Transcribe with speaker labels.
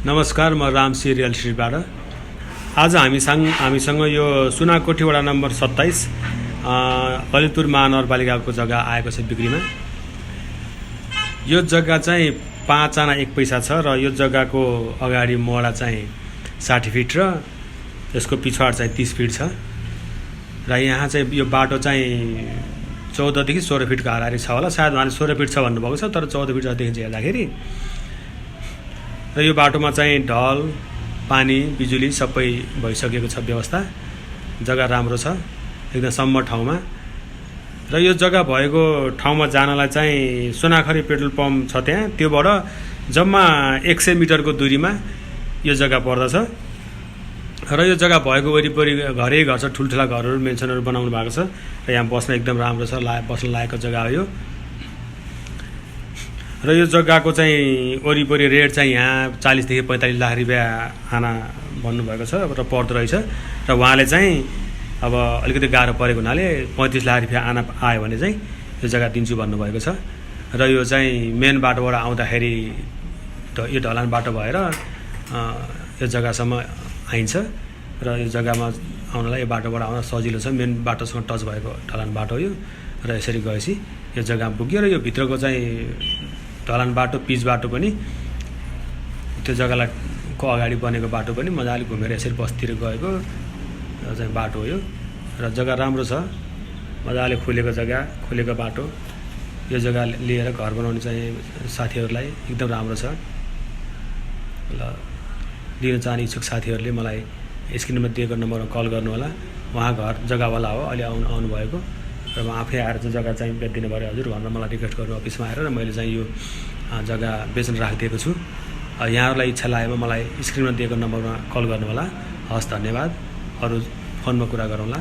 Speaker 1: नमस्कार, म रामसी रियल स्टेटबाट। आज हामीसँग यो सुनाकोठी वडा नम्बर 27 ललितपुर महानगरपालिकाको जग्गा आएको छ बिक्रीमा। यो जग्गा चाहिँ 5 आना 1 पैसा छ र यो जग्गाको अगाडि मोडा चाहिँ 60 फिट र यसको पिछाड चाहिँ 30 फिट छ र यहाँ चाहिँ यो बाटो चाहिँ 14 देखि 16 फिटको हाराहारी छ होला। सायद उहाँले 16 फिट छ भन्नुभएको छ, तर 14 फिट देखि हेर्दाखेरि र यो बाटोमा चाहिँ ढल पानी बिजुली सबै भइसकेको छ व्यवस्था। जग्गा राम्रो छ, एकदम सम्म ठाउँमा। र यो जग्गा भएको ठाउँमा जानलाई चाहिँ सोनाखरी पेट्रोल पम्प छ त्यहाँ, त्योबाट जम्मा 100 मिटरको दूरीमा यो जग्गा पर्दछ। र यो जग्गा भएको वरिपरि घरै घर छ, ठुल्ठुला घरहरू मेन्सनहरू बनाउनु भएको छ र यहाँ बस्न एकदम राम्रो छ, बस्न लायकको जग्गा हो यो। र यो जग्गाको चाहिँ वरिपरि रेट चाहिँ यहाँ 40 देखि 45 लाख रुपियाँ आना भन्नुभएको छ र पर्दो रहेछ। र उहाँले चाहिँ अब अलिकति गाह्रो परेको हुनाले 35 लाख रुपियाँ आना आयो भने चाहिँ यो जग्गा दिन्छु भन्नुभएको छ। र यो चाहिँ मेन बाटोबाट आउँदाखेरि यो ढलान बाटो भएर यो जग्गासम्म आइन्छ र यो जग्गामा आउनलाई यो बाटोबाट आउन सजिलो छ। मेन बाटोसँग टच भएको ढलान बाटो हो यो। र यसरी गएपछि यो जग्गा पुग्यो र यो भित्रको चाहिँ ढलान बाटो पिच बाटो पनि त्यो जग्गालाई को अगाडि बनेको बाटो पनि मजाले घुमेर यसरी बस्तीतिर गएको चाहिँ बाटो हो यो। र जग्गा राम्रो छ, मजाले खुलेको जग्गा, खुलेको बाटो। यो जग्गा लिएर घर बनाउने चाहिँ साथीहरूलाई एकदम राम्रो छ। ल लिन चाहने इच्छुक साथीहरूले मलाई स्क्रिनमा दिएको नम्बरमा कल गर्नु होला। उहाँ घर जग्गावाला हो, अहिले आउनुभएको र म आफै आएर चाहिँ जग्गा चाहिँ बेचिदिनु पऱ्यो हजुर भनेर मलाई रिक्वेस्ट गर्नु अफिसमा आएर। र मैले चाहिँ यो जग्गा बेच्न राखिदिएको छु। यहाँहरूलाई इच्छा लागेमा मलाई स्क्रिनमा दिएको नम्बरमा कल गर्नु होला। हस्, धन्यवाद। अरू फोनमा कुरा गरौँला।